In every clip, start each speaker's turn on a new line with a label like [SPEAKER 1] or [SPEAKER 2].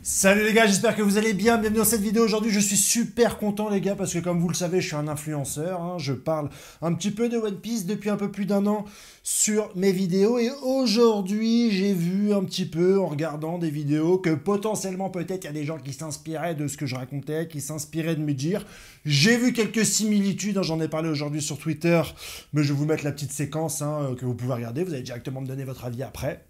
[SPEAKER 1] Salut les gars, j'espère que vous allez bien, bienvenue dans cette vidéo. Aujourd'hui je suis super content les gars parce que comme vous le savez je suis un influenceur, hein. Je parle un petit peu de One Piece depuis un peu plus d'un an sur mes vidéos et aujourd'hui j'ai vu un petit peu en regardant des vidéos que potentiellement peut-être il y a des gens qui s'inspiraient de ce que je racontais, qui s'inspiraient de me dire. J'ai vu quelques similitudes, hein, j'en ai parlé aujourd'hui sur Twitter, mais je vais vous mettre la petite séquence que vous pouvez regarder, vous allez directement me donner votre avis après.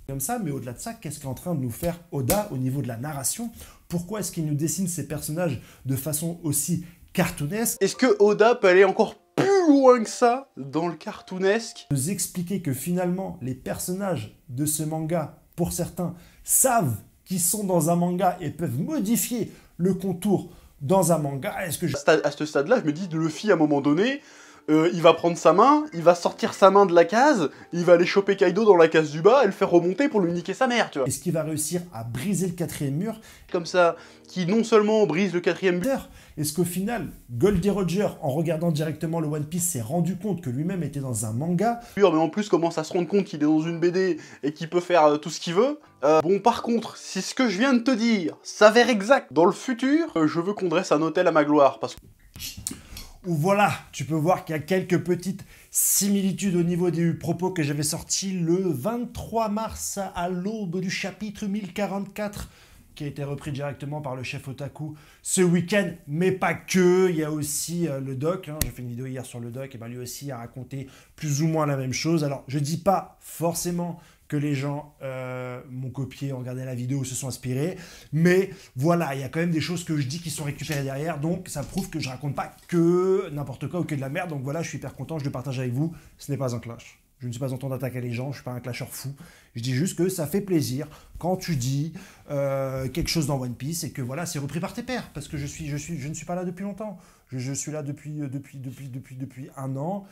[SPEAKER 1] Comme ça, mais au-delà de ça, qu'est-ce qu'est en train de nous faire Oda au niveau de la narration? Pourquoi est-ce qu'il nous dessine ces personnages de façon aussi cartoonesque?
[SPEAKER 2] Est-ce que Oda peut aller encore plus loin que ça dans le cartoonesque?
[SPEAKER 1] Nous expliquer que finalement, les personnages de ce manga, pour certains, savent qu'ils sont dans un manga et peuvent modifier le contour dans un manga. Est-ce que
[SPEAKER 2] À ce stade-là, je me dis, Luffy, à un moment donné, il va prendre sa main, il va sortir sa main de la case, il va aller choper Kaido dans la case du bas et le faire remonter pour lui niquer sa mère, tu vois.
[SPEAKER 1] Est-ce qu'il va réussir à briser le quatrième mur?
[SPEAKER 2] Comme ça, qui non seulement brise le quatrième mur,
[SPEAKER 1] est-ce qu'au final, Goldie Roger, en regardant directement le One Piece, s'est rendu compte que lui-même était dans un manga?
[SPEAKER 2] mais en plus commence à se rendre compte qu'il est dans une BD et qu'il peut faire tout ce qu'il veut. Bon, par contre, si ce que je viens de te dire s'avère exact dans le futur, je veux qu'on dresse un hôtel à ma gloire, parce que...
[SPEAKER 1] Où voilà, tu peux voir qu'il y a quelques petites similitudes au niveau des propos que j'avais sortis le 23 mars à l'aube du chapitre 1044, qui a été repris directement par le chef Otaku ce week-end, mais pas que, il y a aussi le doc, hein, j'ai fait une vidéo hier sur le doc, et ben lui aussi a raconté plus ou moins la même chose. Alors je dis pas forcément que les gens m'ont copié, ont regardé la vidéo, se sont inspirés. Mais voilà, il y a quand même des choses que je dis qui sont récupérées derrière. Donc ça prouve que je raconte pas que n'importe quoi ou que de la merde. Donc voilà, je suis hyper content, je le partage avec vous. Ce n'est pas un clash. Je ne suis pas en train d'attaquer les gens, je ne suis pas un clasheur fou. Je dis juste que ça fait plaisir quand tu dis quelque chose dans One Piece et que voilà, c'est repris par tes pairs. Parce que je ne suis pas là depuis longtemps. Je suis là depuis un an.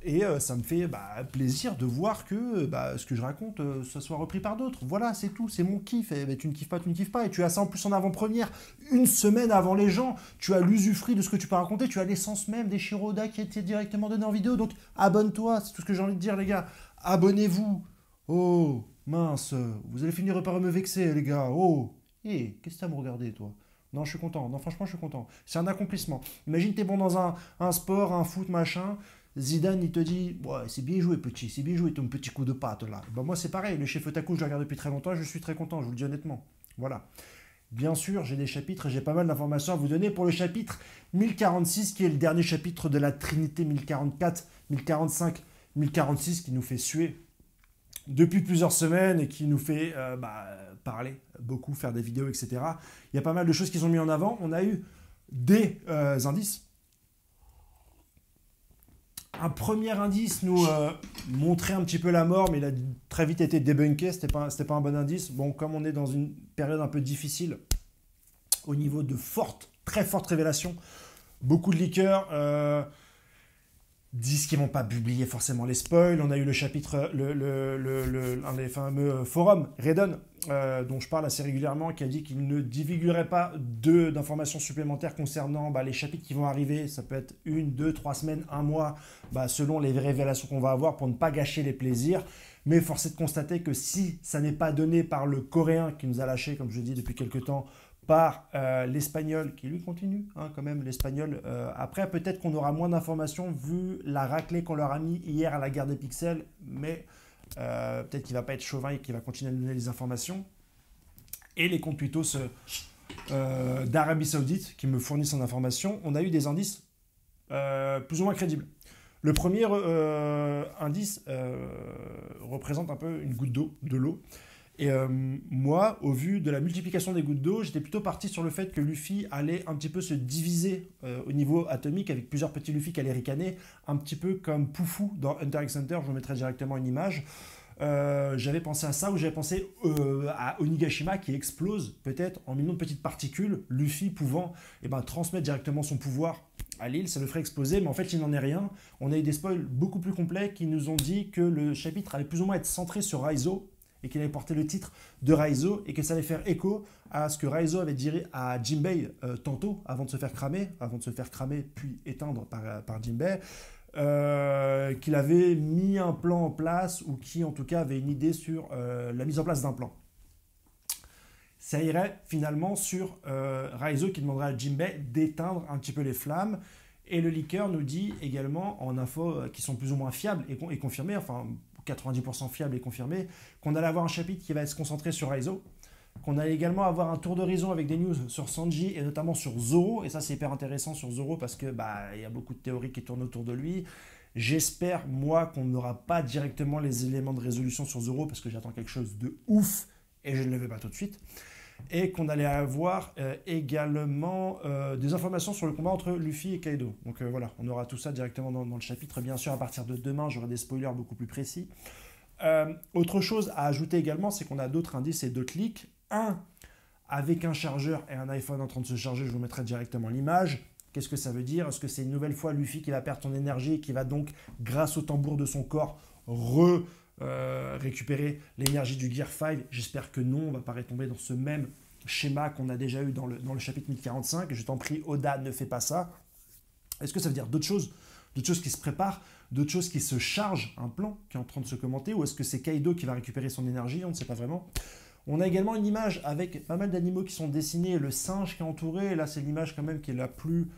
[SPEAKER 1] Et ça me fait plaisir de voir que ce que je raconte, ça soit repris par d'autres. Voilà, c'est tout, c'est mon kiff. Et, tu ne kiffes pas, tu ne kiffes pas. Et tu as ça en plus en avant-première, une semaine avant les gens. Tu as l'usufruit de ce que tu peux raconter. Tu as l'essence même des Shiroda qui était directement donnée en vidéo. Donc abonne-toi, c'est tout ce que j'ai envie de dire, les gars. Abonnez-vous. Oh, mince, vous allez finir par me vexer, les gars. Oh, qu'est-ce que t'as à me regarder, toi? Non, je suis content. Non, franchement, je suis content. C'est un accomplissement. Imagine, t'es bon dans un sport, un foot, machin. Zidane, il te dit « Ouais, c'est bien joué, petit. C'est bien joué, ton petit coup de patte, là. » Ben, moi, c'est pareil. Le chef Otaku, je le regarde depuis très longtemps. Je suis très content, je vous le dis honnêtement. Voilà. Bien sûr, j'ai des chapitres et j'ai pas mal d'informations à vous donner pour le chapitre 1046, qui est le dernier chapitre de la Trinité 1044, 1045, 1046, qui nous fait suer depuis plusieurs semaines et qui nous fait parler beaucoup, faire des vidéos, etc. Il y a pas mal de choses qui sont mises en avant. On a eu des indices. Un premier indice nous montrait un petit peu la mort, mais il a très vite été débunké, c'était pas un bon indice. Bon, comme on est dans une période un peu difficile, au niveau de très fortes révélations, beaucoup de leakers disent qu'ils ne vont pas publier forcément les spoils. On a eu le chapitre, un des fameux forums, Redon, dont je parle assez régulièrement, qui a dit qu'il ne divulguerait pas d'informations supplémentaires concernant les chapitres qui vont arriver. Ça peut être 1, 2, 3 semaines, 1 mois, selon les révélations qu'on va avoir pour ne pas gâcher les plaisirs. Mais force est de constater que si ça n'est pas donné par le coréen qui nous a lâché, comme je dis depuis quelques temps, par l'espagnol, qui lui continue quand même, l'espagnol. Après, peut-être qu'on aura moins d'informations vu la raclée qu'on leur a mis hier à la guerre des pixels, mais peut-être qu'il ne va pas être chauvin et qu'il va continuer à nous donner les informations. Et les comptes Twitos d'Arabie Saoudite qui me fournissent en information, on a eu des indices plus ou moins crédibles. Le premier indice représente un peu une goutte d'eau, de l'eau. Et moi, au vu de la multiplication des gouttes d'eau, j'étais plutôt parti sur le fait que Luffy allait un petit peu se diviser au niveau atomique avec plusieurs petits Luffy qui allaient ricaner, un petit peu comme Poufou dans Hunter x Hunter, je vous mettrai directement une image. J'avais pensé à ça, ou j'avais pensé à Onigashima qui explose peut-être en millions de petites particules, Luffy pouvant transmettre directement son pouvoir à l'île, ça le ferait exploser, mais en fait il n'en est rien. On a eu des spoils beaucoup plus complets qui nous ont dit que le chapitre allait plus ou moins être centré sur Raizo, et qu'il allait porter le titre de Raizo, et que ça allait faire écho à ce que Raizo avait dit à Jinbei tantôt, avant de se faire cramer puis éteindre par Jinbei, qu'il avait mis un plan en place, ou qui en tout cas avait une idée sur la mise en place d'un plan. ça irait finalement sur Raizo qui demanderait à Jinbei d'éteindre un petit peu les flammes. Et le leaker nous dit également, en infos qui sont plus ou moins fiables et confirmées, enfin 90% fiables et confirmées, qu'on allait avoir un chapitre qui va se concentrer sur Raizo, qu'on allait également avoir un tour d'horizon avec des news sur Sanji et notamment sur Zoro. Et ça, c'est hyper intéressant sur Zoro parce que y a beaucoup de théories qui tournent autour de lui. J'espère, moi, qu'on n'aura pas directement les éléments de résolution sur Zoro parce que j'attends quelque chose de ouf et je ne le veux pas tout de suite. Et qu'on allait avoir également des informations sur le combat entre Luffy et Kaido. Donc voilà, on aura tout ça directement dans le chapitre. Bien sûr, à partir de demain, j'aurai des spoilers beaucoup plus précis. Autre chose à ajouter également, c'est qu'on a d'autres indices et d'autres leaks. Un, avec un chargeur et un iPhone en train de se charger, je vous mettrai directement l'image. Qu'est-ce que ça veut dire? Est-ce que c'est une nouvelle fois Luffy qui va perdre son énergie et qui va donc, grâce au tambour de son corps, récupérer l'énergie du Gear 5? J'espère que non, on ne va pas retomber dans ce même schéma qu'on a déjà eu dans le chapitre 1045. Je t'en prie, Oda, ne fais pas ça. Est-ce que ça veut dire d'autres choses qui se préparent, d'autres choses qui se chargent, un plan qui est en train de se commenter, ou est-ce que c'est Kaido qui va récupérer son énergie? On ne sait pas vraiment. On a également une image avec pas mal d'animaux qui sont dessinés, le singe qui est entouré, et là c'est l'image quand même qui est la plus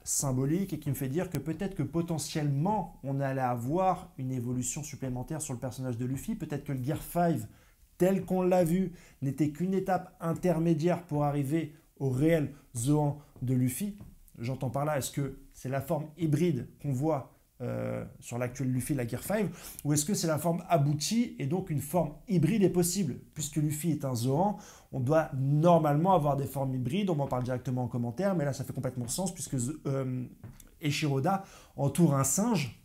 [SPEAKER 1] symbolique et qui me fait dire que peut-être que potentiellement on allait avoir une évolution supplémentaire sur le personnage de Luffy, peut-être que le Gear 5 tel qu'on l'a vu n'était qu'une étape intermédiaire pour arriver au réel Zoan de Luffy. J'entends par là, est-ce que c'est la forme hybride qu'on voit sur l'actuel Luffy, la Gear 5, ou est-ce que c'est la forme aboutie et donc une forme hybride est possible? Puisque Luffy est un Zoan, on doit normalement avoir des formes hybrides, on m'en parle directement en commentaire, mais là ça fait complètement sens puisque Eiichiro-Oda entoure un singe,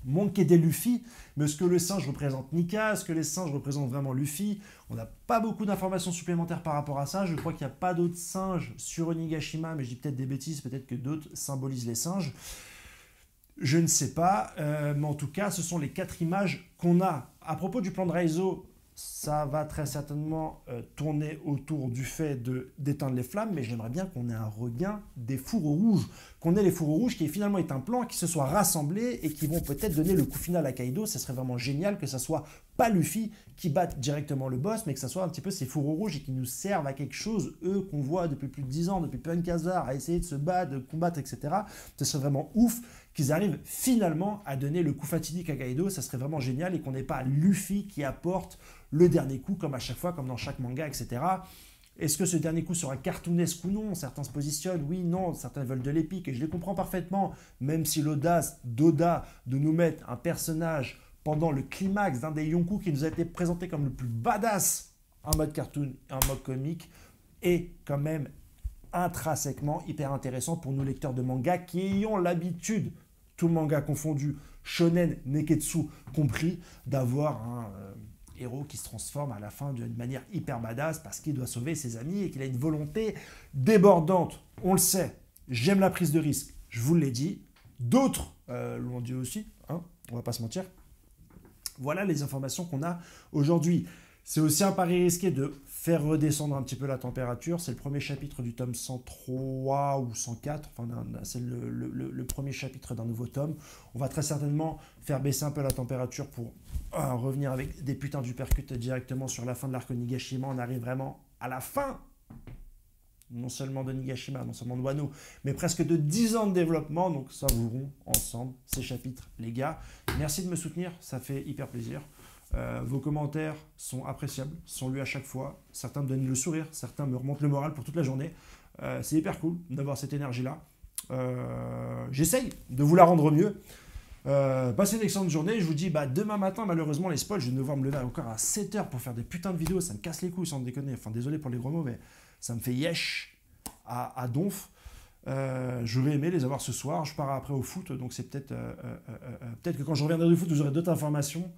[SPEAKER 1] Monkey D. Luffy, mais est-ce que le singe représente Nika? Est-ce que les singes représentent vraiment Luffy? On n'a pas beaucoup d'informations supplémentaires par rapport à ça. Je crois qu'il n'y a pas d'autres singes sur Onigashima, mais je dis peut-être des bêtises, peut-être que d'autres symbolisent les singes. Je ne sais pas, mais en tout cas, ce sont les 4 images qu'on a. À propos du plan de Raizo, ça va très certainement tourner autour du fait d'éteindre les flammes, mais j'aimerais bien qu'on ait un regain des fourreaux rouges, qu'on ait les fourreaux rouges qui finalement est un plan, qui se soient rassemblés et qui vont peut-être donner le coup final à Kaido. Ce serait vraiment génial que ça soit pas Luffy qui batte directement le boss, mais que ça soit un petit peu ces fourreaux rouges et qui nous servent à quelque chose, eux qu'on voit depuis plus de 10 ans, depuis Punk Hazard, à essayer de se battre, de combattre, etc. Ce serait vraiment ouf qu'ils arrivent finalement à donner le coup fatidique à Kaido. Ça serait vraiment génial et qu'on n'ait pas Luffy qui apporte le dernier coup, comme à chaque fois, comme dans chaque manga, etc. Est-ce que ce dernier coup sera cartoonesque ou non? Certains se positionnent, oui, non, certains veulent de l'épique, et je les comprends parfaitement, même si l'audace d'Oda de nous mettre un personnage pendant le climax d'un des Yonkou qui nous a été présenté comme le plus badass en mode cartoon et en mode comique, est quand même intrinsèquement hyper intéressant pour nous lecteurs de manga qui ayons l'habitude, tout manga confondu, shonen, neketsu compris, d'avoir un héros qui se transforme à la fin d'une manière hyper badass parce qu'il doit sauver ses amis et qu'il a une volonté débordante. On le sait, j'aime la prise de risque, je vous l'ai dit. D'autres l'ont dit aussi, hein, on va pas se mentir. Voilà les informations qu'on a aujourd'hui. C'est aussi un pari risqué de faire redescendre un petit peu la température. C'est le premier chapitre du tome 103 ou 104. Enfin, c'est le premier chapitre d'un nouveau tome. On va très certainement faire baisser un peu la température pour revenir avec des putains d'uppercuts directement sur la fin de l'arc Onigashima. On arrive vraiment à la fin, non seulement de Onigashima, non seulement de Wano, mais presque de 10 ans de développement. Donc savourons ensemble ces chapitres, les gars. Merci de me soutenir, ça fait hyper plaisir. Vos commentaires sont appréciables, sont lus à chaque fois. Certains me donnent le sourire, certains me remontent le moral pour toute la journée. C'est hyper cool d'avoir cette énergie-là. J'essaye de vous la rendre mieux. Passez une excellente journée. Je vous dis demain matin, malheureusement, les spoils, je vais devoir me lever encore à 7h pour faire des putains de vidéos. Ça me casse les couilles sans déconner. Enfin, désolé pour les gros mots, mais ça me fait yesh à donf. J'aurais aimé les avoir ce soir. Je pars après au foot, donc c'est peut-être que quand je reviendrai du foot, vous aurez d'autres informations.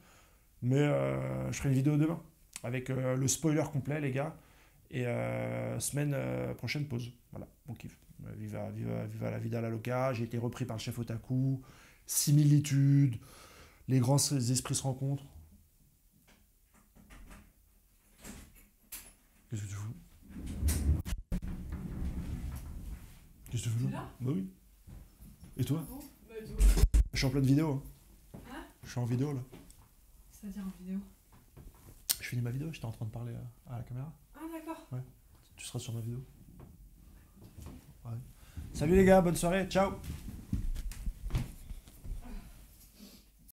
[SPEAKER 1] Mais je ferai une vidéo demain avec le spoiler complet, les gars. Et semaine prochaine, pause. Voilà, bon kiff. Viva la vida la loca. J'ai été repris par le chef Otaku. Similitudes. Les grands esprits se rencontrent. Qu'est-ce que tu fous? Qu'est-ce que tu fais là? Bah oui. Et toi?
[SPEAKER 3] Bon,
[SPEAKER 1] Je suis en pleine vidéo.
[SPEAKER 3] Hein?
[SPEAKER 1] Je suis en vidéo là.
[SPEAKER 3] C'est-à-dire en vidéo?
[SPEAKER 1] Je finis ma vidéo, j'étais en train de parler à la caméra.
[SPEAKER 3] Ah d'accord. d'accord.
[SPEAKER 1] Tu seras sur ma vidéo. Ouais. Salut les gars, bonne soirée, ciao.